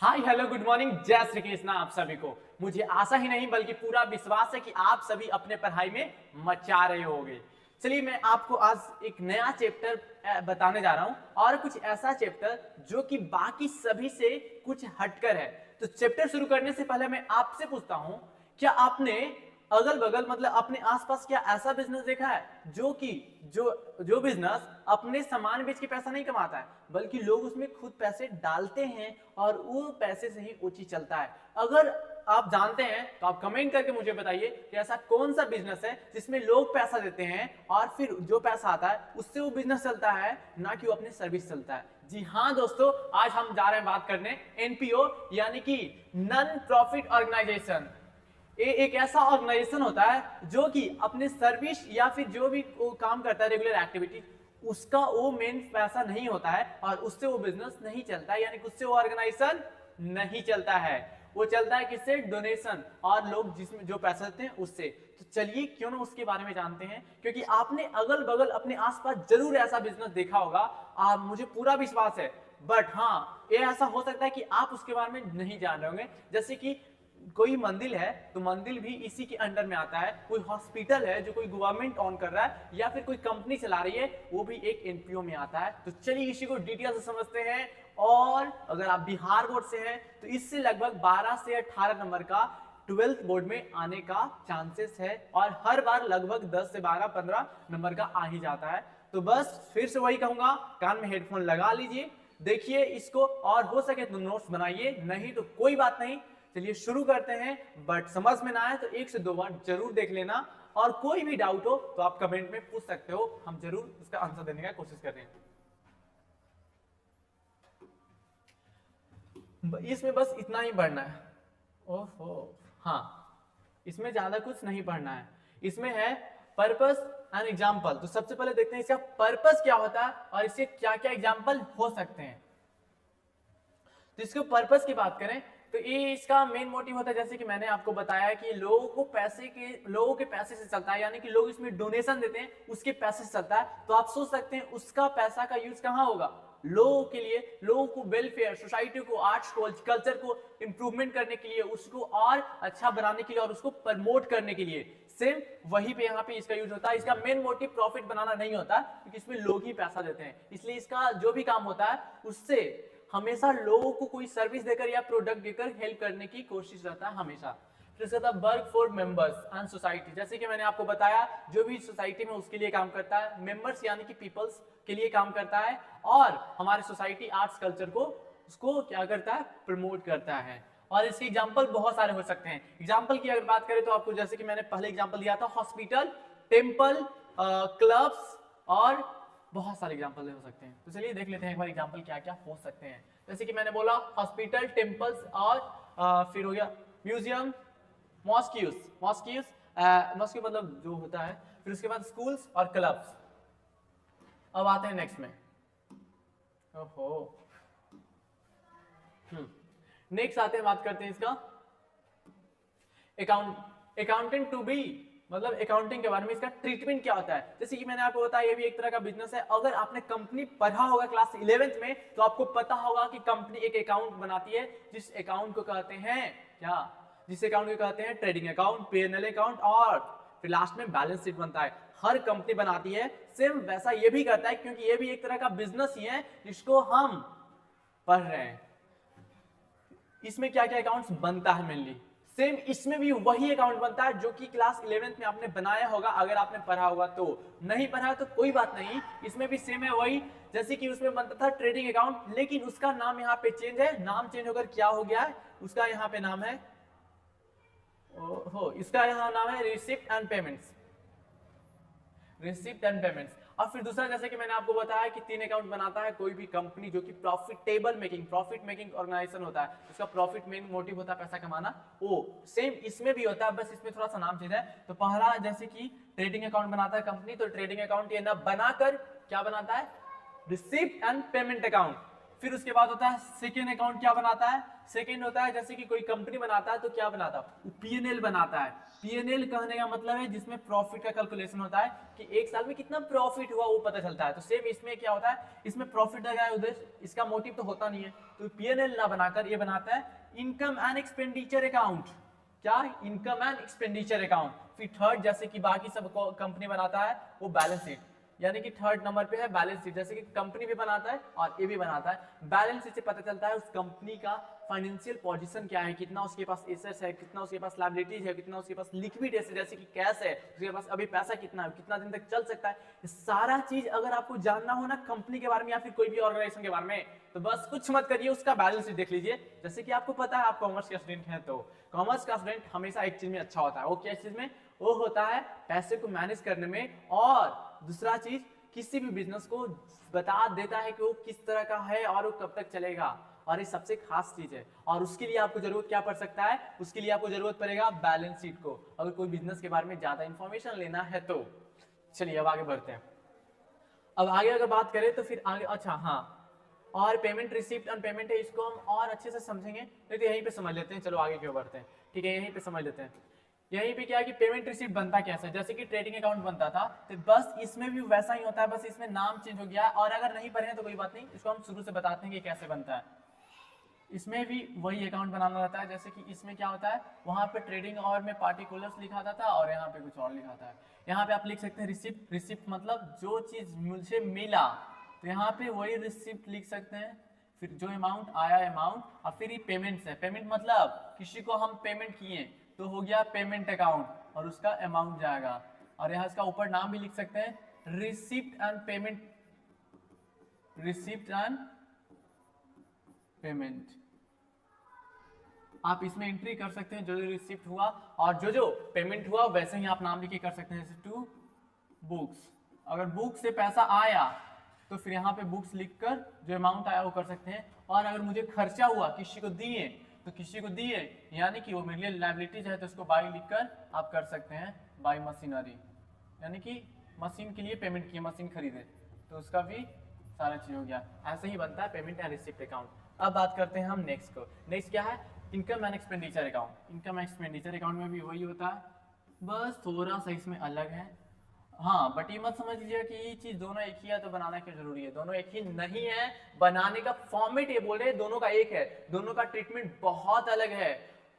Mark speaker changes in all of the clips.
Speaker 1: Hi hello good morning, जय श्री कृष्णा आप सभी को। मुझे आशा ही नहीं बल्कि पूरा विश्वास है कि आप सभी अपने पढ़ाई में मचा रहे होंगे। चलिए मैं आपको आज एक नया चैप्टर बताने जा रहा हूं और कुछ ऐसा चैप्टर जो कि बाकी सभी से कुछ हटकर है। तो चैप्टर शुरू करने से पहले मैं आपसे पूछता हूं, क्या आपने अगल बगल मतलब अपने आसपास क्या ऐसा बिजनेस देखा है जो कि जो बिजनेस अपने सामान बेच के पैसा नहीं कमाता है बल्कि लोग उसमें खुद पैसे डालते हैं और वो पैसे से ही वो चीज चलता है। अगर आप जानते हैं तो आप कमेंट करके मुझे बताइए कि ऐसा कौन सा बिजनेस है जिसमें लोग पैसा देते हैं और फिर जो पैसा आता है उससे वो बिजनेस चलता है, ना कि वो अपनी सर्विस चलता है। जी हाँ दोस्तों, आज हम जा रहे हैं बात करने एनपीओ यानी कि नॉन प्रॉफिट ऑर्गेनाइजेशन। ये एक ऐसा ऑर्गेनाइजेशन होता है जो कि अपने सर्विस या फिर जो भी वो काम करता है रेगुलर एक्टिविटी, उसका वो मेन पैसा नहीं होता है और उससे वो बिजनेस नहीं चलता है, यानी कि उससे वो ऑर्गेनाइजेशन नहीं चलता है। वो चलता है किससे? डोनेशन और लोग जिसमें जो पैसा देते हैं उससे। तो चलिए क्यों ना उसके बारे में जानते हैं, क्योंकि आपने अगल बगल अपने आसपास जरूर ऐसा बिजनेस देखा होगा, आप मुझे पूरा विश्वास है। बट हाँ, ये ऐसा हो सकता है कि आप उसके बारे में नहीं जान रहे होंगे। जैसे कि कोई मंदिर है तो मंदिर भी इसी के अंडर में आता है, कोई हॉस्पिटल है जो कोई गवर्नमेंट ऑन कर रहा है या फिर कोई कंपनी चला रही है वो भी एक एनपीओ में आता है। तो चलिए इसी को डिटेल से समझते हैं। और अगर आप बिहार बोर्ड से हैं तो इससे लगभग 12 से 18 नंबर का 12th बोर्ड में आने का चांसेस है और हर बार लगभग 10 से 12 15 नंबर का आ ही जाता है। तो बस फिर से वही कहूंगा, कान में हेडफोन लगा लीजिए, देखिए इसको, और हो सके तो नोट्स बनाइए, नहीं तो कोई बात नहीं। चलिए शुरू करते हैं। बट समझ में ना आए तो एक से दो बार जरूर देख लेना और कोई भी डाउट हो तो आप कमेंट में पूछ सकते हो, हम जरूर उसका आंसर देने का कोशिश करें। इसमें बस इतना ही पढ़ना है। ओहो हाँ, इसमें ज्यादा कुछ नहीं पढ़ना है। इसमें है पर्पस एंड एग्जाम्पल। तो सबसे पहले देखते हैं इसका पर्पस क्या होता है और इसके क्या क्या एग्जाम्पल हो सकते हैं। तो इसके पर्पस की बात करें तो ये इसका मेन मोटिव होता है, जैसे कि मैंने आपको बताया कि लोगों के पैसे से चलता है, यानी कि लोग इसमें डोनेशन देते हैं उसके पैसे से चलता है। तो आप सोच सकते हैं उसका पैसा का यूज कहाँ होगा? लोगों के लिए, लोगों को वेलफेयर, सोसाइटी को, आर्ट्स को, कल्चर को इंप्रूवमेंट करने के लिए, उसको और अच्छा बनाने के लिए और उसको प्रमोट करने के लिए। सेम वहीं पे यहाँ पे इसका यूज होता है। इसका मेन मोटिव प्रॉफिट बनाना नहीं होता क्योंकि इसमें लोग ही पैसा देते हैं, इसलिए इसका जो भी काम होता है उससे हमेशा लोगों को कोई सर्विस देकर या प्रोडक्ट देकर हेल्प करने की कोशिश रहता है हमेशा। फिर work for members and society, जैसे कि मैंने आपको बताया जो भी सोसाइटी में उसके लिए काम करता है, मेंबर्स यानी कि पीपल्स के लिए काम करता है और हमारे सोसाइटी आर्ट्स कल्चर को उसको क्या करता है? प्रमोट करता है। और इसके एग्जाम्पल बहुत सारे हो सकते हैं। एग्जाम्पल की अगर बात करें तो आपको जैसे कि मैंने पहले एग्जाम्पल दिया था, हॉस्पिटल, टेम्पल, क्लब्स और बहुत सारे एग्जाम्पल हो सकते हैं। तो चलिए देख लेते हैं एक बार एग्जाम्पल क्या क्या हो सकते हैं। जैसे कि मैंने बोला हॉस्पिटल, टेम्पल्स और फिर हो गया म्यूजियम, मॉस्क्यूज, मॉस्क्यू मतलब जो होता है, फिर उसके बाद स्कूल्स और क्लब्स। अब आते हैं नेक्स्ट में। ओहो नेक्स्ट आते हैं, बात करते हैं इसका अकाउंटेंट टू बी, मतलब अकाउंटिंग के बारे में इसका ट्रीटमेंट क्या होता है। जैसे कि मैंने आपको बताया ये भी एक तरह का बिजनेस है। अगर आपने कंपनी पढ़ा होगा क्लास 11th में तो आपको पता होगा कि कंपनी एक अकाउंट बनाती है जिस अकाउंट को कहते हैं क्या? जिस अकाउंट को कहते हैं ट्रेडिंग अकाउंट, P&L अकाउंट और फिर लास्ट में बैलेंस शीट बनता है। हर कंपनी बनाती है, सेम वैसा ये भी करता है क्योंकि ये भी एक तरह का बिजनेस ही है जिसको हम पढ़ रहे हैं। इसमें क्या क्या अकाउंट्स बनता है मेनली, सेम इसमें भी वही अकाउंट बनता है जो कि क्लास 11th में आपने बनाया होगा अगर आपने पढ़ा होगा तो। नहीं पढ़ा तो कोई बात नहीं, इसमें भी सेम है वही। जैसे कि उसमें बनता था ट्रेडिंग अकाउंट, लेकिन उसका नाम यहाँ पे चेंज है। नाम चेंज होकर क्या हो गया है? उसका यहाँ पे नाम है इसका यहाँ नाम है receipt and payments, receipt and payments. और फिर दूसरा, जैसे कि मैंने आपको बताया कि 3 अकाउंट बनाता है कोई भी कंपनी जो कि प्रॉफिट मेकिंग ऑर्गेनाइजेशन होता है। उसका प्रॉफिट मेन मोटिव होता है पैसा कमाना। वो सेम इसमें भी होता है, बस इसमें थोड़ा सा नाम चेंज है। तो पहला जैसे कि ट्रेडिंग अकाउंट बनाता है कंपनी, तो ट्रेडिंग अकाउंट ये ना बनाकर क्या बनाता है? Receipt and payment account. फिर उसके बाद होता है सेकेंड अकाउंट, क्या बनाता है, सेकेंड होता है जैसे कि कोई कंपनी बनाता है तो क्या बनाता है, पीएनएल बनाता है। पीएनएल कहने का मतलब है जिसमें प्रॉफिट का कैलकुलेशन होता है कि एक साल में कितना प्रॉफिट हुआ वो पता चलता है। तो सेम इसमें क्या होता है, इसमें प्रॉफिट का उद्देश्य, इसका मोटिव तो होता नहीं है, तो पीएनएल ना बनाकर ये बनाता है इनकम एंड एक्सपेंडिचर अकाउंट। क्या, इनकम एंड एक्सपेंडिचर अकाउंट। फिर थर्ड जैसे कि बाकी सब कंपनी बनाता है वो बैलेंस शीट, यानी कि थर्ड नंबर पे है बैलेंस शीट, जैसे कि कंपनी भी बनाता है और ये भी बनाता है। बैलेंस शीट से पता चलता है उस कंपनी का फाइनेंशियल पोजीशन क्या है, कितना उसके पास एसेट्स है, कितना उसके पास लायबिलिटीज है, कितना उसके पास लिक्विड एसेट जैसे कि कैश है, उसके पास अभी पैसा कितना है, कितना दिन तक चल सकता है। ये सारा चीज अगर आपको जानना हो ना कंपनी के बारे में या फिर कोई भी ऑर्गेनाइजेशन के बारे में, तो बस कुछ मत करिए, उसका बैलेंस शीट देख लीजिए। जैसे कि आपको पता है आप कॉमर्स के स्टूडेंट हैं, तो कॉमर्स का स्टूडेंट हमेशा एक चीज में अच्छा होता है, वो क्या चीज में, वो होता है पैसे को मैनेज करने में, और दूसरा चीज किसी भी बिजनेस को बता देता है कि वो किस तरह का है और वो कब तक चलेगा, और ये सबसे खास चीज है। और उसके लिए आपको जरूरत क्या पड़ सकता है, उसके लिए आपको जरूरत पड़ेगा बैलेंस शीट को, अगर कोई बिजनेस के बारे में ज्यादा इंफॉर्मेशन लेना है तो। चलिए अब आगे बढ़ते हैं। अब आगे अगर बात करें तो फिर आगे, अच्छा हाँ, और पेमेंट रिसिप्ट एंड पेमेंट है, इसको हम और अच्छे से समझेंगे, नहीं तो यहीं पे समझ लेते हैं। चलो आगे क्यों बढ़ते हैं, ठीक है, यहीं पे समझ लेते हैं। यहीं पे क्या है कि पेमेंट रिसिप्ट बनता कैसे, जैसे कि ट्रेडिंग अकाउंट बनता था, तो बस इसमें भी वैसा ही होता है, बस इसमें नाम चेंज हो गया। और अगर नहीं पढ़े तो कोई बात नहीं, इसको हम शुरू से बताते हैं कि कैसे बनता है। इसमें भी वही अकाउंट बनाना रहता है, जैसे कि इसमें क्या होता है, वहां पे ट्रेडिंग और में पार्टिकुलर्स लिखा था और यहाँ पे कुछ और लिखा था। यहाँ पे आप लिख सकते हैं रिसिप्ट, रिसिप्ट मतलब जो चीज मुझे मिला, तो यहाँ पे वही रिसिप्ट लिख सकते हैं। फिर जो अमाउंट आया अमाउंट, और फिर ये पेमेंट्स है, पेमेंट मतलब किसी को हम पेमेंट किए तो हो गया पेमेंट अकाउंट और उसका अमाउंट जाएगा। और यहाँ इसका ऊपर नाम भी लिख सकते हैं receipt and payment, receipt and payment. आप इसमें एंट्री कर सकते हैं जो जो रिसिप्ट हुआ और जो जो पेमेंट हुआ वैसे ही आप नाम लिख के कर सकते हैं, जैसे टू बुक्स। अगर बुक से पैसा आया तो फिर यहाँ पे बुक्स लिखकर जो अमाउंट आया वो कर सकते हैं। और अगर मुझे खर्चा हुआ किसी को दिए तो किसी को दिए, यानी कि वो मेरे लिए लायबिलिटीज है, तो उसको बाई लिखकर आप कर सकते हैं बाई मशीनरी, यानी कि मशीन के लिए पेमेंट किए, मशीन खरीदे, तो उसका भी सारा चीज हो गया। ऐसे ही बनता है पेमेंट एंड रिसिप्ट अकाउंट। अब बात करते हैं हम नेक्स्ट को। नेक्स्ट क्या है, income and expenditure account. Income and expenditure account में भी वही होता है, बस थोड़ा सा इसमें अलग है। हाँ, बट ये मत समझ लीजिए कि ये चीज दोनों एक ही है तो बनाना क्यों जरूरी है, दोनों एक ही नहीं है। बनाने का फॉर्मेट ये बोल रहे हैं दोनों का एक है, दोनों का ट्रीटमेंट बहुत अलग है।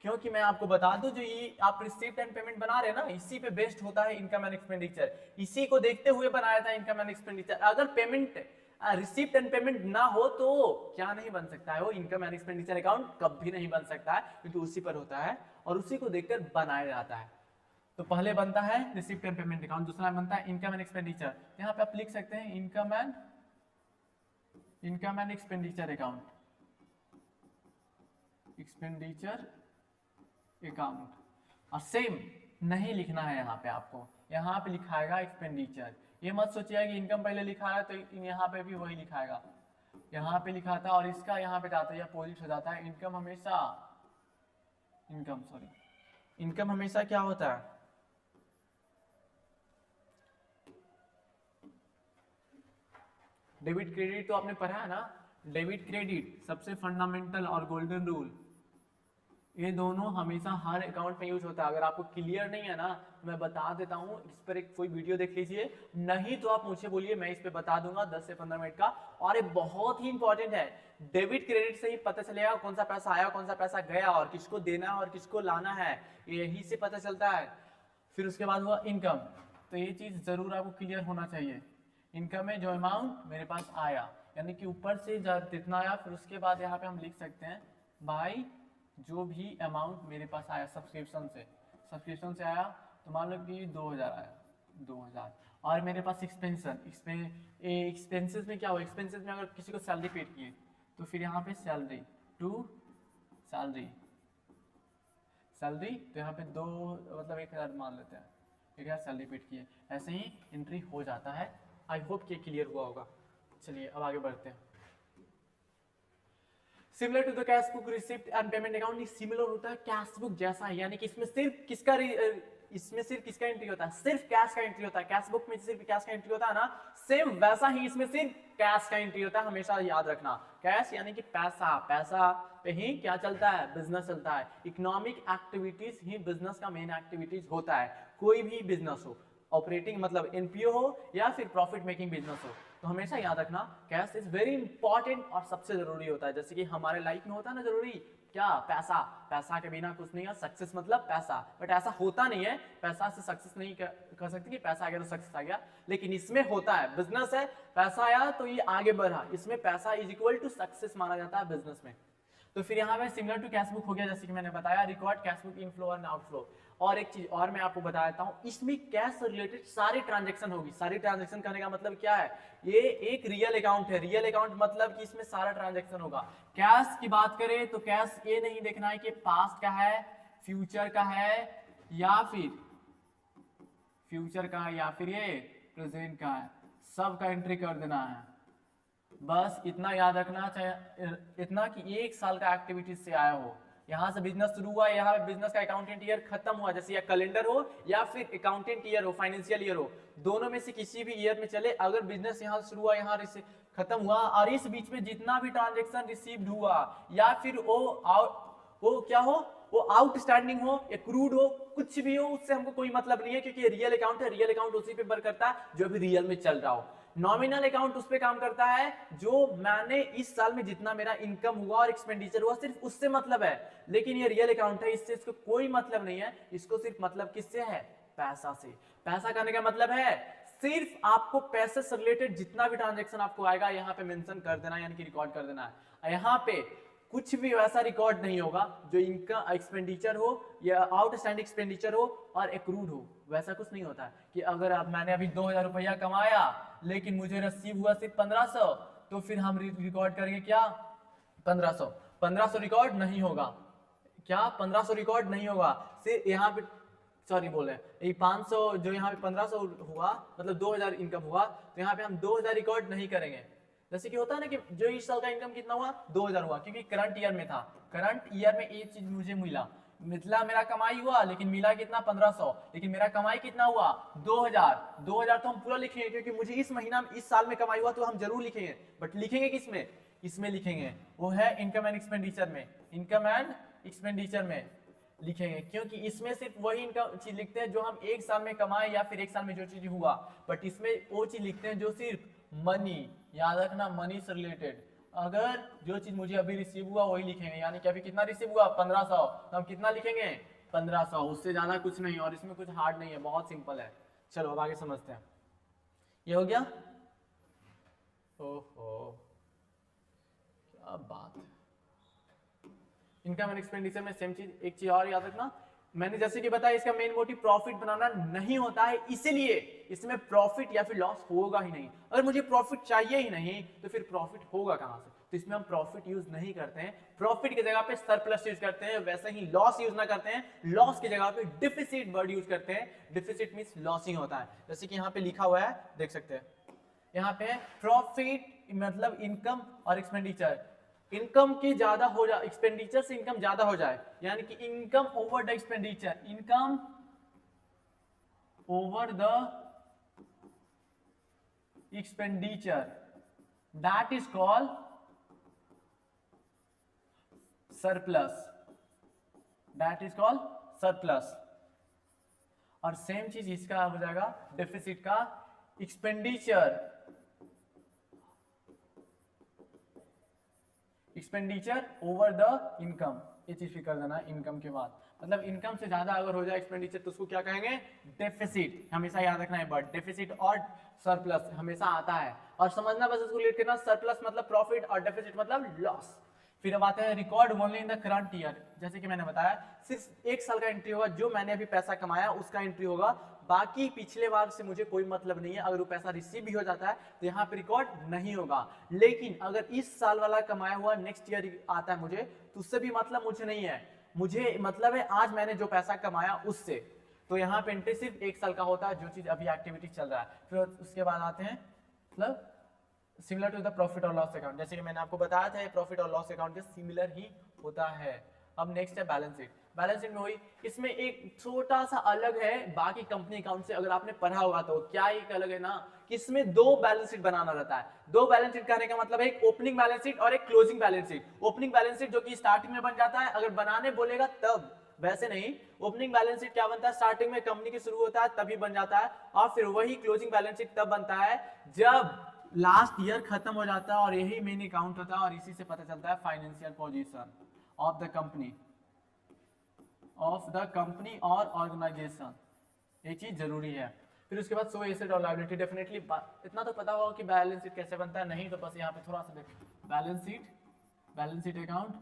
Speaker 1: क्योंकि मैं आपको बता दूं जो ये आप रिसिप्ट एंड पेमेंट बना रहे हैं ना, इसी पे बेस्ड होता है इनकम एंड एक्सपेंडिचर, इसी को देखते हुए बनाया था इनकम एंड एक्सपेंडिचर। अगर पेमेंट रिसिप्ट एंड पेमेंट ना हो तो क्या नहीं बन सकता है, वो इनकम एंड एक्सपेंडिचर अकाउंट कभी नहीं बन सकता है, क्योंकि उसी पर होता है और उसी को देखकर बनाया जाता है। तो पहले बनता है रिसिप्ट एंड पेमेंट अकाउंट, दूसरा बनता है इनकम एंड एक्सपेंडिचर। यहाँ पे आप लिख सकते हैं income and expenditure account, expenditure account. और सेम नहीं लिखना है यहाँ पे, आपको यहाँ पे लिखाएगा एक्सपेंडिचर। ये मत सोचिएगा कि इनकम पहले लिखा है तो यहाँ पे भी वही लिखाएगा, यहाँ पे लिखा था और इसका यहाँ पे जाता है या अपोजिट हो जाता है। इनकम हमेशा इनकम हमेशा क्या होता है, डेबिट क्रेडिट तो आपने पढ़ा है ना, डेबिट क्रेडिट सबसे फंडामेंटल और गोल्डन रूल, ये दोनों हमेशा हर अकाउंट में यूज होता है। अगर आपको क्लियर नहीं है ना, मैं बता देता हूँ, इस पर एक कोई वीडियो देख लीजिए, नहीं तो आप मुझे बोलिए, मैं इस पे बता दूंगा 10 से 15 मिनट का। और ये बहुत ही इंपॉर्टेंट है, डेबिट क्रेडिट से ही पता चलेगा कौन सा पैसा आया, कौन सा पैसा गया, और किसको देना है और किसको लाना है, यही से पता चलता है। फिर उसके बाद हुआ इनकम, तो ये चीज जरूर आपको क्लियर होना चाहिए। इनकम में जो अमाउंट मेरे पास आया, यानी कि ऊपर से जितना आया, फिर उसके बाद यहाँ पे हम लिख सकते हैं बाई जो भी अमाउंट मेरे पास आया सब्सक्रिप्शन से आया, तो मान लो कि 2000 आया, 2000। और मेरे पास एक्सपेंसेस में क्या हो, एक्सपेंसेस में अगर किसी को सैलरी पेड किए तो फिर यहाँ पे सैलरी टू सैलरी, तो यहाँ पे 2 मतलब 1000 मान लेते हैं, 1000 सैलरी पेड किए, ऐसे ही एंट्री हो जाता है। आई होप कि क्लियर हुआ होगा। चलिए अब आगे बढ़ते हैं। Similar to the cash book receipt and payment account, similar होता है कैश बुक जैसा, यानी कि इसमें सिर्फ किसका इसमें सिर्फ किसका एंट्री होता है, सिर्फ कैश का एंट्री होता है, कैश बुक में सिर्फ कैश का एंट्री होता है ना, सेम वैसा ही इसमें सिर्फ कैश का एंट्री होता है, हमेशा याद रखना। कैश यानी कि पैसा, पैसा पे ही क्या चलता है, बिजनेस चलता है। इकोनॉमिक एक्टिविटीज ही बिजनेस का मेन एक्टिविटीज होता है, कोई भी बिजनेस हो, ऑपरेटिंग मतलब एनपीओ हो या फिर प्रॉफिट मेकिंग बिजनेस हो। तो हमेशा याद रखना कैश इज वेरी इंपॉर्टेंट और सबसे जरूरी होता है। जैसे कि हमारे लाइफ में होता है ना जरूरी क्या, पैसा, पैसा के बिना कुछ नहीं है, सक्सेस मतलब पैसा, बट ऐसा होता नहीं है, पैसा से सक्सेस नहीं कर सकते कि पैसा आ गया तो सक्सेस आ गया, लेकिन इसमें होता है, बिजनेस है, पैसा आया तो ये आगे बढ़ा, इसमें पैसा इज इक्वल टू सक्सेस माना जाता है बिजनेस में। तो फिर यहाँ पे सिमिलर टू कैश बुक हो गया, जैसे कि मैंने बताया record cash book inflow and outflow. और एक चीज और मैं आपको बता देता हूँ, इसमें कैश से रिलेटेड सारी ट्रांजैक्शन होगी। सारी ट्रांजैक्शन करने का मतलब क्या है, ये एक रियल अकाउंट है, रियल अकाउंट मतलब कि इसमें सारा ट्रांजैक्शन होगा। कैश की बात करें तो कैश ये नहीं देखना है कि पास्ट का है, फ्यूचर का है, या फिर फ्यूचर का है, या फिर ये प्रेजेंट का है, सब का एंट्री कर देना है। बस इतना याद रखना चाहिए, इतना कि एक साल का एक्टिविटीज से आया हो, यहाँ से बिजनेस शुरू हुआ, यहाँ पे बिजनेस का अकाउंटेंट ईयर खत्म हुआ, जैसे या कैलेंडर हो या फिर अकाउंटेंट ईयर हो, फाइनेंशियल ईयर हो, दोनों में से किसी भी ईयर में चले, अगर बिजनेस यहाँ शुरू हुआ, यहाँ खत्म हुआ, और इस बीच में जितना भी ट्रांजेक्शन रिसीव्ड हुआ या फिर वो क्या हो, वो आउटस्टैंडिंग हो, एक्रूड हो, कुछ भी हो, उससे हमको कोई मतलब नहीं है, क्योंकि रियल अकाउंट है, रियल अकाउंट उसी पे वर्क करता है जो अभी रियल में चल रहा हो। नॉमिनल अकाउंट उस पे काम करता है जो मैंने इस साल में जितना मेरा इनकम हुआ और एक्सपेंडिचर हुआ सिर्फ उससे मतलब है, लेकिन ये रियल अकाउंट है, इससे इसको कोई मतलब नहीं है, इसको सिर्फ मतलब किससे है, पैसा से। पैसा करने का मतलब है सिर्फ आपको पैसे से रिलेटेड जितना भी ट्रांजैक्शन आपको आएगा यहाँ पे मेंशन कर देना, यानी कि रिकॉर्ड कर देना है। यहाँ पे कुछ भी वैसा रिकॉर्ड नहीं होगा जो इनकम एक्सपेंडिचर हो या आउटस्टैंडिंग एक्सपेंडिचर हो और एक्रूड हो, वैसा कुछ नहीं होता है कि अगर अब मैंने अभी 2000 रुपया कमाया लेकिन मुझे रिसीव हुआ सिर्फ 1500, तो फिर हम रिकॉर्ड करेंगे क्या, 1500 रिकॉर्ड नहीं होगा। क्या 1500 रिकॉर्ड नहीं होगा, सिर्फ यहाँ पे सॉरी बोल रहे हैं, ये 500 जो यहाँ पे 1500 हुआ मतलब 2000 इनकम हुआ, तो यहाँ पे हम 2000 रिकॉर्ड नहीं करेंगे। जैसे कि होता है ना कि जो इस साल का इनकम कितना हुआ, 2000 हुआ, क्योंकि करंट ईयर में था, करंट ईयर में एक चीज मुझे मिला, मेरा कमाई हुआ लेकिन मिला कितना 1500, लेकिन मेरा कमाई कितना हुआ 2000 तो हम पूरा लिखेंगे, क्योंकि मुझे इस महीना में इस साल में कमाई हुआ तो हम जरूर लिखेंगे, बट लिखेंगे किसमें, इसमें लिखेंगे, वो है इनकम एंड एक्सपेंडिचर में, इनकम एंड एक्सपेंडिचर में लिखेंगे, क्योंकि इसमें सिर्फ वही इनकम चीज लिखते हैं जो हम एक साल में कमाए या फिर एक साल में जो चीज हुआ, बट इसमें वो चीज लिखते हैं जो सिर्फ मनी, याद रखना मनी से रिलेटेड, अगर जो चीज मुझे अभी रिसीव हुआ वही लिखेंगे, यानी कि अभी कितना रिसीव हुआ 1500, तो हम कितना लिखेंगे 1500, उससे ज्यादा कुछ नहीं, और इसमें कुछ हार्ड नहीं है, बहुत सिंपल है। चलो अब आगे समझते हैं, ये हो गया, ओहो क्या बात है। इनकम एंड एक्सपेंडिचर में सेम चीज, एक चीज और याद रखना, मैंने जैसे कि बताया इसका मेन मोटिव प्रॉफिट बनाना नहीं होता है, इसीलिए इसमें प्रॉफिट या फिर लॉस होगा ही नहीं। अगर मुझे प्रॉफिट चाहिए ही नहीं तो फिर प्रॉफिट होगा कहां से, तो इसमें हम प्रॉफिट यूज नहीं करते हैं, प्रॉफिट की जगह पे सरप्लस यूज करते हैं, वैसे ही लॉस यूज ना करते हैं, लॉस की जगह पे डिफिसिट वर्ड यूज करते हैं, डिफिसिट मींस लॉसिंग होता है। जैसे कि यहाँ पे लिखा हुआ है, देख सकते हैं यहाँ पे प्रॉफिट मतलब इनकम और एक्सपेंडिचर, इनकम की ज्यादा हो जाए, एक्सपेंडिचर से इनकम ज्यादा हो जाए, यानी कि income over the expenditure, income over the expenditure, that is called surplus, that is called surplus. और सेम चीज इसका हो जाएगा डेफिसिट का, एक्सपेंडिचर ओवर द इनकम, ये चीज फिर कर देना इनकम के बाद, मतलब इनकम से ज्यादा अगर हो जाए एक्सपेंडिचर तो उसको क्या कहेंगे, डेफिसिट। हमेशा याद रखना है वर्ड डेफिसिट, और सरप्लस हमेशा आता है, और समझना बस इसको रिलेट करना, सरप्लस मतलब प्रॉफिट और डेफिसिट मतलब लॉस। फिर अब आते हैं record only in the current year, जैसे कि मैंने बताया सिर्फ एक साल का एंट्री होगा, जो मैंने अभी पैसा कमाया उसका एंट्री होगा, बाकी पिछले बार से मुझे कोई मतलब नहीं है। अगर वो पैसा रिसीव भी हो जाता है तो यहाँ पे रिकॉर्ड नहीं होगा, लेकिन अगर इस साल वाला कमाया हुआ नेक्स्ट ईयर आता है मुझे, तो उससे भी मतलब मुझे नहीं है, मुझे मतलब है आज मैंने जो पैसा कमाया उससे। तो यहाँ पे एंट्री सिर्फ एक साल का होता है, जो चीज अभी एक्टिविटी चल रहा है। फिर उसके बाद आते हैं मतलब सिमिलर टू द प्रॉफिट और लॉस अकाउंट, जैसे कि मैंने आपको बताया था प्रॉफिट और लॉस अकाउंट के सिमिलर ही होता है। अब नेक्स्ट है बैलेंस शीट। बैलेंस शीट में वही, इसमें एक छोटा सा अलग है बाकी कंपनी अकाउंट से, अगर आपने पढ़ा होगा तो क्या एक अलग है ना कि इसमें दो बैलेंस शीट बनाना रहता है। दो बैलेंस शीट कहने का मतलब है एक ओपनिंग बैलेंस शीट और एक closing balance sheet. Opening balance sheet जो कि स्टार्टिंग में बन जाता है अगर बनाने बोलेगा तब, वैसे नहीं। ओपनिंग बैलेंस शीट क्या बनता है, स्टार्टिंग में कंपनी की शुरू होता है तभी बन जाता है, और फिर वही क्लोजिंग बैलेंस शीट तब बनता है जब लास्ट ईयर खत्म हो जाता है, और यही मेन अकाउंट होता है, और इसी से पता चलता है financial position of the company और ऑर्गेनाइजेशन। ये चीज जरूरी है। फिर उसके बाद सो एसेट और लायबिलिटी, डेफिनेटली इतना तो पता होगा कि बैलेंस शीट कैसे बनता है, नहीं तो बस यहाँ पे थोड़ा सा देखिए, बैलेंस शीट अकाउंट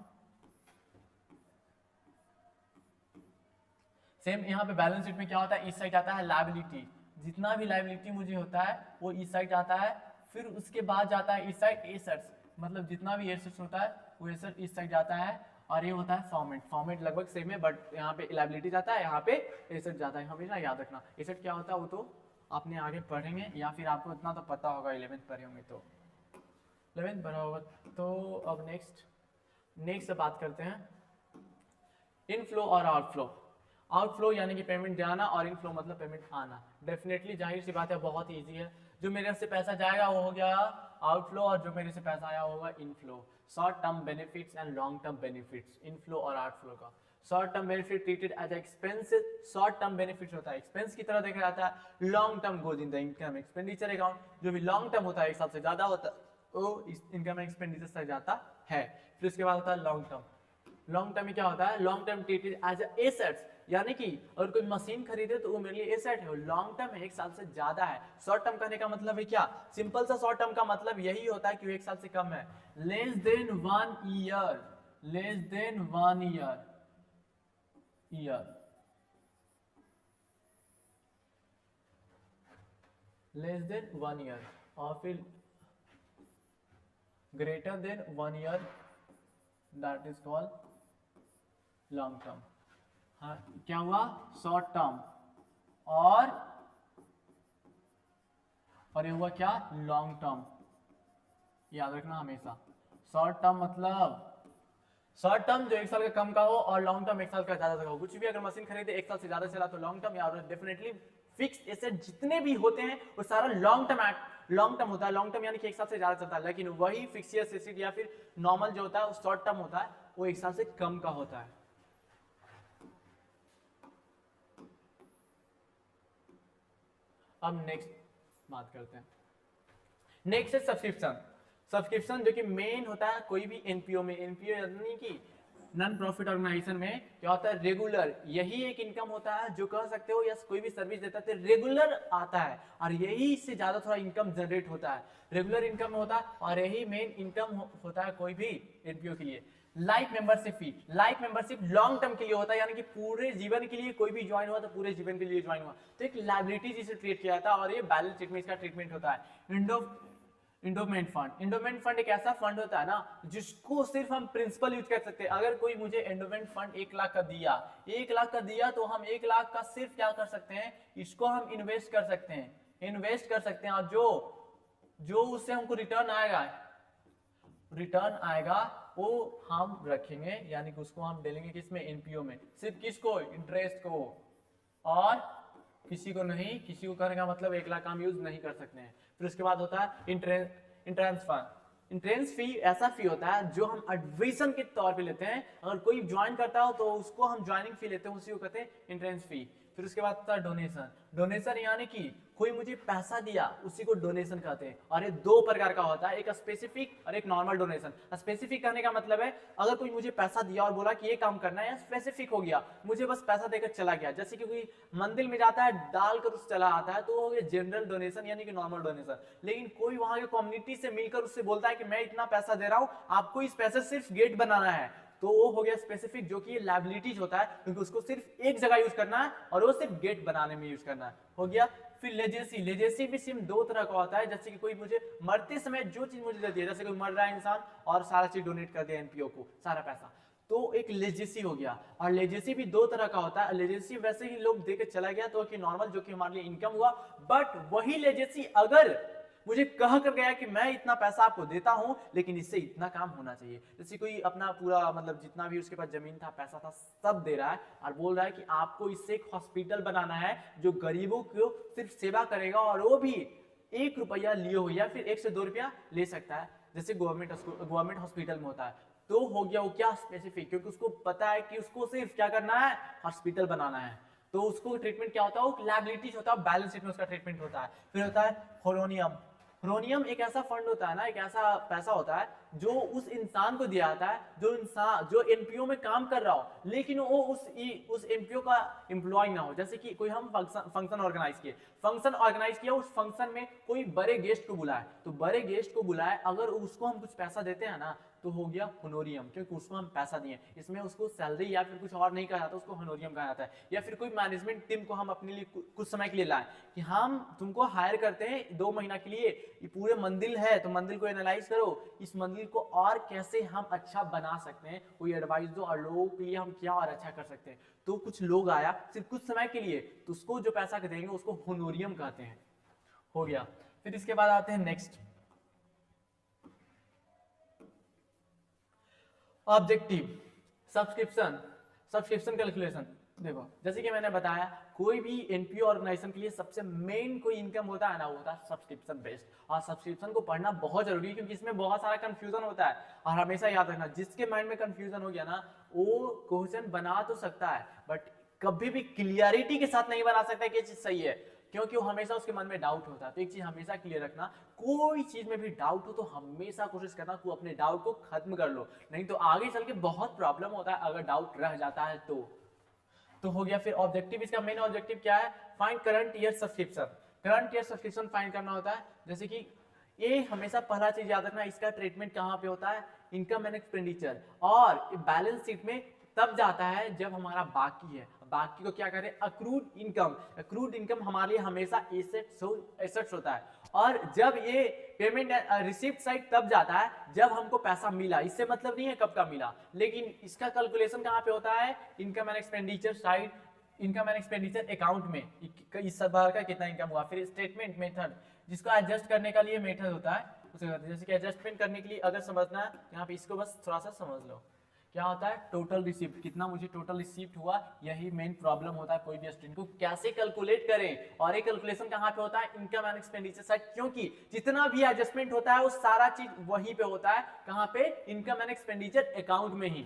Speaker 1: सेम। यहाँ पे बैलेंस शीट में क्या होता है, इस साइड आता है लायबिलिटी, जितना भी लायबिलिटी मुझे होता है वो इस साइड आता है, फिर उसके बाद जाता है इस साइड एसेट्स, मतलब जितना भी एसेट्स होता है वो एसेट इस साइड जाता है, और ये होता है फॉर्मेट लगभग सेम है, बट यहाँ पे लायबिलिटी जाता है, यहाँ पे एसेट जाता है। हमेशा याद रखना एसेट क्या होता है वो तो आपने आगे पढ़ेंगे, या फिर आपको इतना तो पता होगा 11th पढ़े होंगे तो 11th पढ़ा होगा। तो अब नेक्स्ट बात करते हैं इनफ्लो और आउटफ्लो। आउटफ्लो यानी कि पेमेंट जाना, और इनफ्लो मतलब पेमेंट आना। डेफिनेटली जाहिर सी बात है, बहुत ईजी है। जो मेरे से पैसा जाएगा वो हो गया आउटफ्लो, और जो मेरे से पैसा आया होगा inflow. Short term benefits and long term benefits inflow और आउटफ्लो का। Short term benefit treated as expense, short term benefit होता है एक्सपेंस की तरह देखा जाता है। Long term goes in the income expenditure account. जो भी लॉन्ग टर्म होता है एक साल से ज्यादा होता है वो इनकम एक्सपेंडिचर से जाता है। फिर उसके बाद होता है लॉन्ग टर्म। लॉन्ग टर्म में क्या होता है, long term treated as assets, यानी कि अगर कोई मशीन खरीदे तो वो मेरे लिए एसेट है, लॉन्ग टर्म है, एक साल से ज्यादा है। शॉर्ट टर्म कहने का मतलब है क्या, सिंपल सा शॉर्ट टर्म का मतलब यही होता है कि वो एक साल से कम है। Less than 1 year, less than 1 year, less than 1 year, और फिर greater than 1 year, that is called long term. हाँ, क्या हुआ, शॉर्ट टर्म, और ये हुआ क्या, लॉन्ग टर्म। याद रखना हमेशा, शॉर्ट टर्म मतलब शॉर्ट टर्म जो एक साल का कम का हो, और लॉन्ग टर्म एक साल का ज्यादा का हो। कुछ भी अगर मशीन खरीदे एक साल से ज्यादा चला तो लॉन्ग टर्म, या डेफिनेटली फिक्स एसेट जितने भी होते हैं वो सारा लॉन्ग टर्म होता है। लॉन्ग टर्म यानी कि एक साल से ज्यादा चलता है, लेकिन वही फिक्सियस एसेट या फिर नॉर्मल जो होता है शॉर्ट टर्म होता है, वो एक साल से कम का होता है। अब नेक्स्ट बात करते हैं, नेक्स्ट है सब्सक्रिप्शन। सब्सक्रिप्शन जो कि मेन होता है कोई भी एनपीओ में, एनपीओ यानी कि नॉन प्रॉफिट ऑर्गेनाइजेशन में क्या होता है, रेगुलर, यही एक इनकम होता है जो कह सकते हो, या कोई भी सर्विस देता है रेगुलर आता है, और यही से ज्यादा थोड़ा इनकम जनरेट होता है, रेगुलर इनकम होता है, और यही मेन इनकम होता है कोई भी एनपीओ के लिए। Life membership fee, life membership long term के लिए होता है, यानी कि पूरे जीवन के लिए कोई भी ज्वाइन हुआ तो पूरे जीवन के लिए ज्वाइन हुआ, तो एक लायबिलिटी जिसे ट्रीट किया जाता है, और ये बैलेंस शीट में इसका ट्रीटमेंट होता है। इंडोमेंट फंड एक ऐसा फंड होता है ना जिसको सिर्फ हम प्रिंसिपल यूज कर सकते हैं। अगर कोई मुझे एंडोमेंट फंड 1 लाख का दिया, 1 लाख का दिया, तो हम 1 लाख का सिर्फ क्या कर सकते हैं, इसको हम इन्वेस्ट कर सकते हैं, और जो उससे हमको रिटर्न आएगा वो हम रखेंगे, यानी कि उसको हम डालेंगे किसमें, एनपीओ में। सिर्फ किसको, इंटरेस्ट को, और किसी को नहीं, किसी को करने का मतलब 1 लाख का हम यूज नहीं कर सकते हैं। फिर उसके बाद होता है इंट्रेंस फंड। इंट्रेंस फी ऐसा फी होता है जो हम एडमिशन के तौर पे लेते हैं, अगर कोई ज्वाइन करता हो तो उसको हम ज्वाइनिंग फी लेते हैं, उसी को कहते हैं इंट्रेंस फी। फिर उसके बाद होता है डोनेशन यानी कि कोई मुझे पैसा दिया उसी को डोनेशन कहते हैं, और ये 2 प्रकार का होता है, एक स्पेसिफिक और एक नॉर्मल डोनेशन। स्पेसिफिक कहने का मतलब है अगर कोई मुझे पैसा दिया और बोला कि ये काम करना है, स्पेसिफिक हो गया, मुझे बस पैसा देकर चला गया, जैसे कि कोई मंदिर में जाता है डाल कर उस चला आता है, तो वो हो गया जनरल डोनेशन यानी कि नॉर्मल डोनेशन। लेकिन कोई वहां के कम्युनिटी से मिलकर उससे बोलता है कि मैं इतना पैसा दे रहा हूं, आपको इस पैसे सिर्फ गेट बनाना है, तो वो हो गया स्पेसिफिक, जो कि लायबिलिटीज होता है, क्योंकि उसको सिर्फ एक जगह यूज करना है और वो सिर्फ गेट बनाने में यूज करना है, हो गया। फिर लेजेसी भी सिर्फ 2 तरह का होता है, जैसे कि कोई मुझे मरते समय जो चीज मुझे दे दिया, जैसे कोई मर रहा है इंसान और सारा चीज डोनेट कर दिया एनपीओ को, सारा पैसा, तो एक लेजेसी हो गया। और लेजेसी भी 2 तरह का होता है, लेजेसी वैसे ही लोग देके चला गया तो कि नॉर्मल, जो कि हमारे लिए इनकम हुआ, बट वही लेजेसी अगर मुझे कह कर गया कि मैं इतना पैसा आपको देता हूं, लेकिन इससे इतना काम होना चाहिए। जैसे कोई अपना पूरा मतलब जितना भी उसके पास जमीन था, पैसा था, सब दे रहा है और बोल रहा है कि आपको इससे एक हॉस्पिटल बनाना है जो गरीबों को सिर्फ सेवा करेगा, और वो भी 1 रुपया लिए हो या फिर 1 से 2 रुपया ले सकता है, जैसे गवर्नमेंट हॉस्पिटल में होता है। तो हो गया वो क्या स्पेसिफिक, क्योंकि उसको पता है कि उसको सिर्फ क्या करना है, हॉस्पिटल बनाना है। तो उसको ट्रीटमेंट क्या होता है, वो लायबिलिटीज होता है, बैलेंस शीट में उसका ट्रीटमेंट होता है। फिर होता है होरोनियम। होरोनियम एक ऐसा फंड होता है ना, एक ऐसा पैसा होता है जो उस इंसान को दिया जाता है जो एनपीओ में काम कर रहा हो, लेकिन वो उस एनपीओ का एम्प्लॉय ना हो। जैसे कि कोई हम फंक्शन ऑर्गेनाइज किया, उस फंक्शन में कोई बड़े गेस्ट को बुलाए, तो बड़े गेस्ट को बुलाए, अगर उसको हम कुछ पैसा देते हैं ना, तो हो गया होनोरियम, क्योंकि उसको हम पैसा दिए। इसमें उसको सैलरी या फिर कुछ और नहीं कहा जाता, उसको होनोरियम कहा जाता है। या फिर कोई मैनेजमेंट टीम को हम अपने लिए कुछ समय के लिए लाए कि हम तुमको हायर करते हैं 2 महीना के लिए, ये पूरे मंदिर है तो मंदिर को एनालाइज करो, इस मंदिर को और कैसे हम अच्छा बना सकते हैं, कोई एडवाइस दो, और लोगों के लिए हम क्या और अच्छा कर सकते हैं। तो कुछ लोग आया सिर्फ कुछ समय के लिए, तो उसको जो पैसा देंगे उसको होनोरियम कहते हैं। हो गया। फिर इसके बाद आते हैं नेक्स्ट, ऑब्जेक्टिव सब्सक्रिप्शन कैलकुलेशन। देखो जैसे कि मैंने बताया, कोई भी एनपीओ ऑर्गेनाइजेशन के लिए सबसे मेन कोई इनकम होता है ना, वो होता है सब्सक्रिप्शन बेस्ड। और सब्सक्रिप्शन को पढ़ना बहुत जरूरी है, क्योंकि इसमें बहुत सारा कंफ्यूजन होता है। और हमेशा याद रखना, जिसके माइंड में कंफ्यूजन हो गया ना, वो क्वेश्चन बना तो सकता है बट कभी भी क्लियरिटी के साथ नहीं बना सकता कि ये चीज सही है, क्योंकि वो हमेशा उसके मन में डाउट होता है। तो एक चीज हमेशा क्लियर रखना, कोई चीज में भी डाउट हो तो हमेशा कोशिश करना कि अपने डाउट को खत्म कर लो, नहीं तो आगे चल के बहुत प्रॉब्लम होता है अगर डाउट रह जाता है तो हो गया। फिर ऑब्जेक्टिव, इसका मेन ऑब्जेक्टिव क्या है, find current year subscription. Current year subscription find करना होता है। जैसे कि ये हमेशा पहला चीज याद रखना, इसका ट्रीटमेंट कहाँ पे होता है, इनकम एंड एक्सपेंडिचर, और बैलेंस शीट में तब जाता है जब हमारा बाकी है। बाकी को क्या करें, अक्रूड इनकम। अक्रूड इनकम हमारे लिए हमेशा एसेट्स होता है, और जब ये पेमेंट रिसिप्ट साइड तब जाता है जब हमको पैसा मिला। इससे मतलब नहीं है कब का मिला, लेकिन इसका कैलकुलेशन कहाँ पे होता है, income and expenditure side, income and expenditure account में इस बार का कितना इनकम हुआ। फिर स्टेटमेंट मेथड, जिसको एडजस्ट करने का लिए मेथड होता है उसे कहते हैं। जैसे कि एडजस्टमेंट करने के लिए अगर समझना है यहाँ पे, इसको बस थोड़ा सा समझ लो, क्या होता है, टोटल रिसिप्ट, कितना मुझे टोटल रिसिप्ट हुआ, यही मेन प्रॉब्लम होता है कोई भी स्टूडेंट को, कैसे कैलकुलेट करें। और एक कैलकुलेशन कहाँ पे होता है, इनकम एंड एक्सपेंडिचर साइड, क्योंकि जितना भी एडजस्टमेंट होता है वो सारा चीज वहीं पे होता है, कहाँ पे, इनकम एंड एक्सपेंडिचर अकाउंट में ही।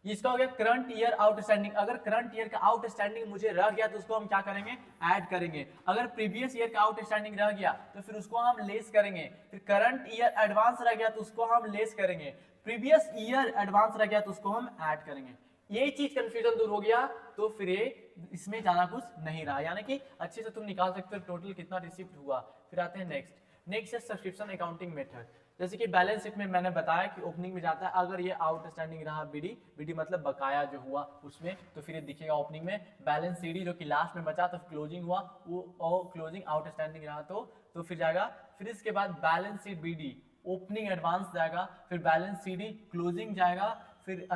Speaker 1: इसका हो गया करंट ईयर आउटस्टैंडिंग। अगर करंट ईयर का आउटस्टैंडिंग मुझे रह गया तो उसको हम क्या करेंगे, ऐड करेंगे। अगर प्रीवियस ईयर का आउटस्टैंडिंग रह गया तो फिर उसको हम लेस करेंगे। फिर करंट ईयर एडवांस रह गया तो उसको हम लेस करेंगे। प्रीवियस ईयर एडवांस रह गया तो उसको हम ऐड करेंगे। ये चीज कंफ्यूजन दूर हो गया तो फिर ये इसमें ज्यादा कुछ नहीं रहा, यानी कि अच्छे से तुम निकाल सकते हो टोटल कितना रिसिप्ट हुआ। फिर आते हैं नेक्स्ट है सब्सक्रिप्शन अकाउंटिंग मेथड। जैसे कि बैलेंस शीट में मैंने बताया कि ओपनिंग में जाता है, अगर ये आउटस्टैंडिंग रहा बीडी मतलब बकाया जो हुआ उसमें, तो फिर ये दिखेगा ओपनिंग में। बैलेंस सीडी जो कि लास्ट में बचा तो क्लोजिंग हुआ, वो और क्लोजिंग आउटस्टैंडिंग रहा तो फिर जाएगा। फिर इसके बाद balance sheet BD, opening advance जाएगा, फिर बैलेंस सीडी क्लोजिंग जाएगा, फिर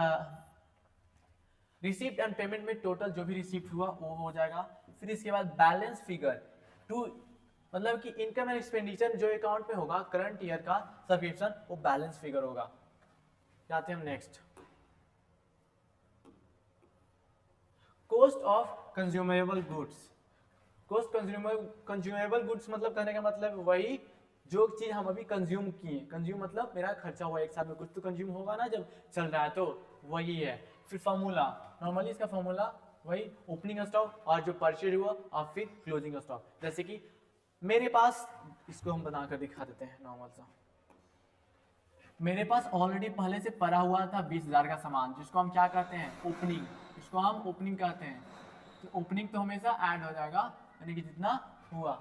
Speaker 1: रिसिप्ट एंड पेमेंट में टोटल जो भी रिसिप्ट हुआ वो हो जाएगा। फिर इसके बाद बैलेंस फिगर टू, मतलब कि इनकम एंड एक्सपेंडिचर जो अकाउंट में होगा करंट ईयर का सब्सक्रिप्शन, वो बैलेंस फिगर होगा। जाते हैं हम next, cost of consumable goods. Cost consumable goods मतलब कहने का मतलब वही जो चीज हम अभी कंज्यूम किए। कंज्यूम मतलब मेरा खर्चा हुआ, एक साल में कुछ तो कंज्यूम होगा ना जब चल रहा है, तो वही है। फिर फॉर्मूला, नॉर्मली इसका फॉर्मूला वही ओपनिंग स्टॉक और जो परचेज हुआ और फिर क्लोजिंग स्टॉक। जैसे कि मेरे पास, इसको हम बनाकर दिखा देते हैं नॉर्मल सा, मेरे पास ऑलरेडी पहले से पड़ा हुआ था 20,000 का सामान, जिसको हम क्या कहते हैं, ओपनिंग। इसको हम ओपनिंग कहते हैं। तो ओपनिंग तो हमेशा ऐड हो जाएगा, यानी कि जितना हुआ,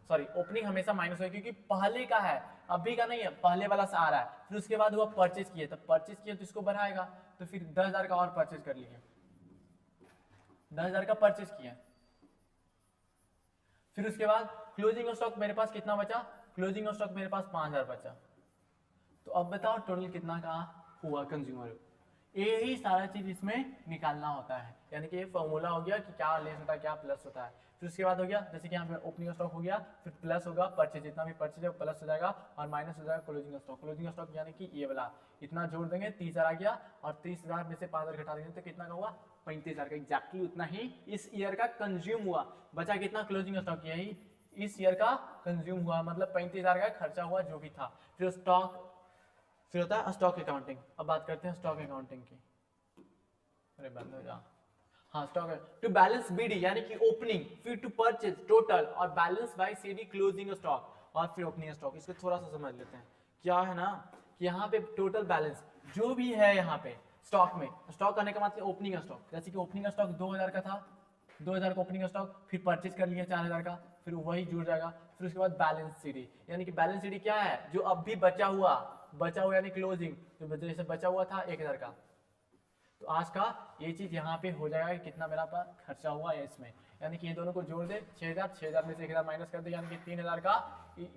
Speaker 1: सॉरी ओपनिंग हमेशा माइनस होगा क्योंकि पहले का है, अभी का नहीं है, पहले वाला से आ रहा है। फिर उसके बाद हुआ परचेज किए, तो परचेज किए तो इसको बढ़ाएगा, तो फिर 10,000 का और परचेज कर लिए, 10,000 का परचेज किया। फिर उसके बाद क्लोजिंग स्टॉक मेरे पास कितना बचा, क्लोजिंग स्टॉक मेरे पास 5,000 बचा। तो अब बताओ टोटल कितना का हुआ कंज्यूमर। यही सारा चीज इसमें निकालना होता है, यानी कि ये फॉर्मूला हो गया कि क्या लेस होता है क्या प्लस होता है। फिर उसके बाद हो गया जैसे कि यहाँ पे ओपनिंग स्टॉक हो गया, फिर प्लस होगा परचेज, जितना भी परचेज है वो प्लस हो जाएगा और माइनस हो जाएगा क्लोजिंग स्टॉक। क्लोजिंग स्टॉक यानी कि ये वाला इतना जोड़ देंगे 30,000 आ गया और 30,000 में से 5,000 घटा देंगे तो कितना का हुआ 35,000 का। एग्जैक्टली उतना ही इस ईयर का कंज्यूम हुआ। बचा कितना क्लोजिंग स्टॉक, यही इस ईयर का कंज्यूम हुआ, मतलब 35,000 का खर्चा हुआ जो भी था। फिर स्टॉक, फिर होता है स्टॉक अकाउंटिंग। अब बात करते हैं स्टॉक अकाउंटिंग की। अरे बंद हो जा। हाँ स्टॉक टू बैलेंस बीडी यानी कि ओपनिंग, फिर टू परचेज टोटल और balance bye CD closing stock और फिर ओपनिंग स्टॉक। इसको थोड़ा सा समझ लेते हैं। क्या है ना कि यहाँ पे टोटल बैलेंस जो भी है यहाँ पे स्टॉक में, स्टॉक करने का मतलब ओपनिंग स्टॉक, जैसे कि ओपनिंग स्टॉक 2,000 का था, 2,000 का ओपनिंग स्टॉक, फिर परचेज कर लिया 4,000 का, फिर वही जुड़ जाएगा। फिर उसके बाद बैलेंस सीडी यानी कि बैलेंस सीडी क्या है, जो अब भी बचा हुआ यानी क्लोजिंग, जो जैसे बचा हुआ था 1,000 का, तो आज का ये चीज यहाँ पे हो जाएगा कि कितना मेरा पास खर्चा हुआ है इसमें, यानी कि ये दोनों को जोड़ दे 6,000, 6,000 में से 1,000 माइनस कर दे, यानी कि 3,000 का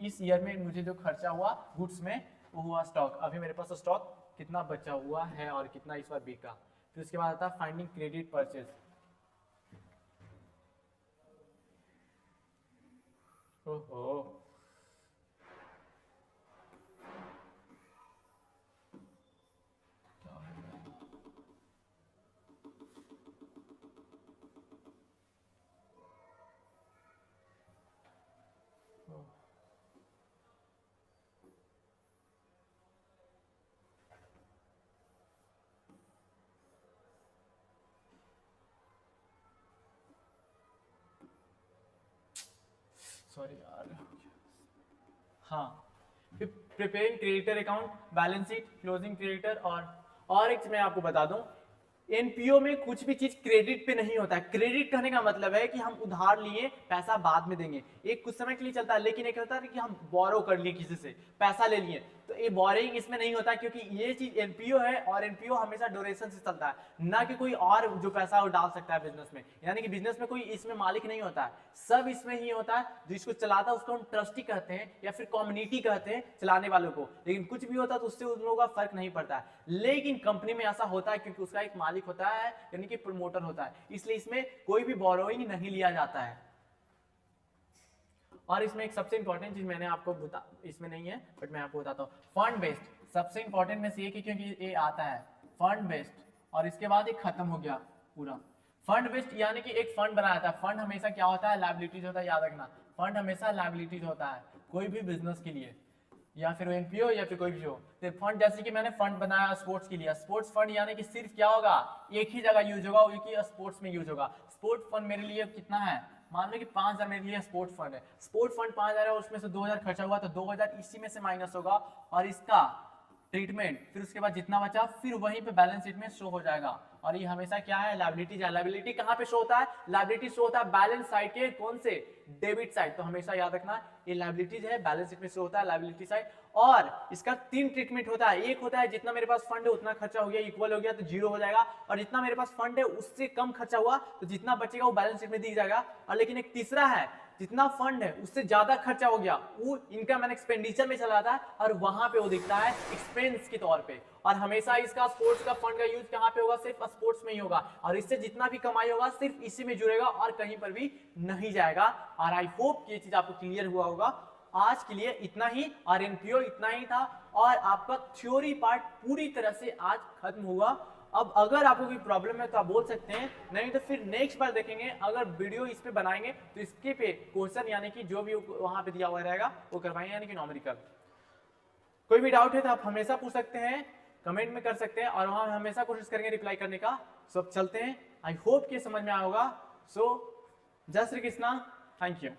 Speaker 1: इस ईयर में मुझे जो खर्चा हुआ गुड्स में वो हुआ स्टॉक। अभी मेरे पास स्टॉक कितना बचा हुआ है और कितना इस बार बिका। फिर उसके बाद आता है फाइंडिंग क्रेडिट परचेज। ओहो सॉरी यार। हाँ, फिर preparing creditor account, balance sheet, closing creditor और एक मैं आपको बता दूं, एनपीओ में कुछ भी चीज क्रेडिट पे नहीं होता है। क्रेडिट कहने का मतलब है कि हम उधार लिए पैसा बाद में देंगे, एक कुछ समय के लिए चलता है, लेकिन एक होता है कि हम बोरो कर लिए किसी से पैसा ले लिए, तो ये बोरिंग इसमें नहीं होता, क्योंकि ये चीज एनपीओ है और एनपीओ हमेशा ड्यूरेशन से चलता है, ना कि कोई और जो पैसा वो डाल सकता है बिजनेस में। यानी कि बिजनेस में कोई इसमें मालिक नहीं होता है, सब इसमें ही होता है। जो इसको चलाता है उसको हम ट्रस्टी कहते हैं या फिर कम्युनिटी कहते हैं चलाने वालों को, लेकिन कुछ भी होता है तो उससे उन लोगों का फर्क नहीं पड़ता है। लेकिन कंपनी में ऐसा होता है क्योंकि उसका एक मालिक होता है, यानी कि प्रमोटर होता है, इसलिए इसमें कोई भी बोरोइंग नहीं लिया जाता है। और इसमें एक सबसे इंपॉर्टेंट चीज मैंने आपको बता, इसमें नहीं है बट मैं आपको बताता हूँ, फंड बेस्ड सबसे इंपॉर्टेंट में से एक है, क्योंकि ये आता है फंड बेस्ड और इसके बाद एक खत्म हो गया पूरा। फंड बेस्ड यानी कि एक फंड बनाया था। फंड हमेशा क्या होता है, लायबिलिटीज होता है, याद रखना, फंड हमेशा लायबिलिटीज होता है कोई भी बिजनेस के लिए, या फिर एनपीओ या फिर कोई भी हो। तो फंड जैसे कि मैंने फंड बनाया स्पोर्ट्स के लिए, स्पोर्ट्स फंड यानी कि सिर्फ क्या होगा, एक ही जगह यूज होगा, वो कि स्पोर्ट्स में यूज होगा। स्पोर्ट्स फंड मेरे लिए कितना है, मान लो कि 5,000 मेरे लिए स्पोर्ट्स फंड है, स्पोर्ट्स फंड 5,000 है, उसमें से 2,000 खर्चा हुआ तो 2,000 इसी में से माइनस होगा और इसका ट्रीटमेंट, फिर उसके बाद जितना बचा फिर वहीं पे बैलेंस शीट में शो हो जाएगा। और ये हमेशा क्या है, लायबिलिटीज है। लायबिलिटी कहाँ पे शो होता है, लायबिलिटी शो होता है बैलेंस साइड के कौन से, डेबिट साइड। तो हमेशा याद रखना ये लायबिलिटीज है, बैलेंस शीट में शो होता है लायबिलिटी साइड। और इसका 3 ट्रीटमेंट होता है, एक होता है जितना मेरे पास फंड है उतना खर्चा हो गया, इक्वल हो गया तो 0 हो जाएगा, और जितना मेरे पास फंड है उससे कम खर्चा हुआ तो जितना बचेगा वो बैलेंस शीट में दी जाएगा। और लेकिन एक तीसरा है, जितना फंड है उससे ज्यादा खर्चा हो गया वो इनकम एंड एक्सपेंडिचर में चला जाता है और वहां पे वो दिखता है एक्सपेंस के तौर पे। और हमेशा इसका स्पोर्ट्स का फंड का यूज कहां पे होगा, सिर्फ स्पोर्ट्स में ही होगा, और इससे जितना भी कमाई होगा सिर्फ इसी में जुड़ेगा और कहीं पर भी नहीं जाएगा। और आई होप ये चीज आपको क्लियर हुआ होगा। आज के लिए इतना ही, और एनपीओ इतना ही था, और आपका थ्योरी पार्ट पूरी तरह से आज खत्म हुआ। अब अगर आपको कोई प्रॉब्लम है तो आप बोल सकते हैं, नहीं तो फिर नेक्स्ट बार देखेंगे। अगर वीडियो इस पे बनाएंगे तो इसके पे क्वेश्चन यानी कि जो भी वहां पे दिया हुआ रहेगा वो करवाएंगे, यानी कि न्यूमेरिकल। कोई भी डाउट है तो आप हमेशा पूछ सकते हैं, कमेंट में कर सकते हैं, और वहां हमेशा कोशिश करेंगे रिप्लाई करने का। सब चलते हैं, आई होप कि समझ में आया होगा। सो जय श्री कृष्णा, थैंक यू।